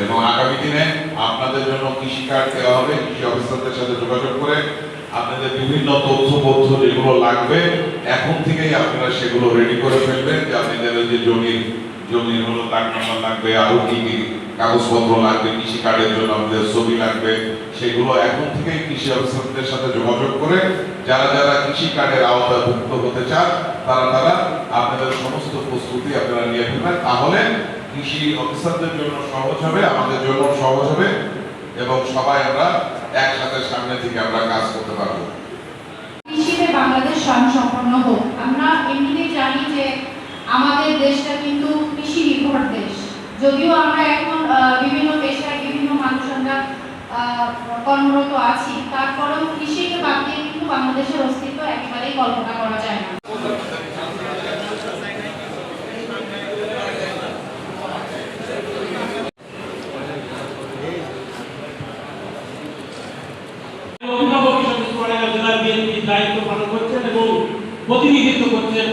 এবং আগামী দিনে আপনাদের জন্য কৃষি কার্ড দেওয়া হবে। কৃষি অফিসারদের সাথে যোগাযোগ করে আপনাদের বিভিন্ন তথ্যপত্র যেগুলো লাগবে এখন থেকেই আপনারা সেগুলো রেডি করে ফেলবেন, যে আপনাদের ওই যে জমির হলো দাগ নাম্বার লাগবে, আরো কি কি কাগজপত্র লাগবে, কৃষি কার্ডের জন্য আমাদের ছবি লাগবে, সেগুলো এখন থেকেই কৃষি অফিসারদের সাথে যোগাযোগ করে যারা যারা কৃষি কার্ডের আওতাভুক্ত হতে চান তারা আপনাদের সমস্ত প্রস্তুতি আপনারা নিয়ে ফেলবেন। তাহলে কৃষি অফিসারদের জন্য সহজ হবে, আমাদের জন্য সহজ হবে এবং সবাই আমরা একসাথে সামনে থেকে আমরা কাজ করতে পারবো। কৃষিতে বাংলাদেশ স্বয়ংসম্পূর্ণ হোক। আমরা এমনিতেই জানি যে আমাদের দেশটা কিন্তু কৃষি নির্ভর দেশ। যদিও আমরা এখন বিভিন্ন পেশায় বিভিন্ন মানুষ আমরা কর্মরত আছি, তারপরেও কৃষিকে বাদ দিয়ে কিন্তু বাংলাদেশের অস্তিত্ব একেবারেই কল্পনা করা যায় না। অভিভাবক হিসেবে দায়িত্ব পালন করছেন এবং প্রতিনিধিত্ব করছেন।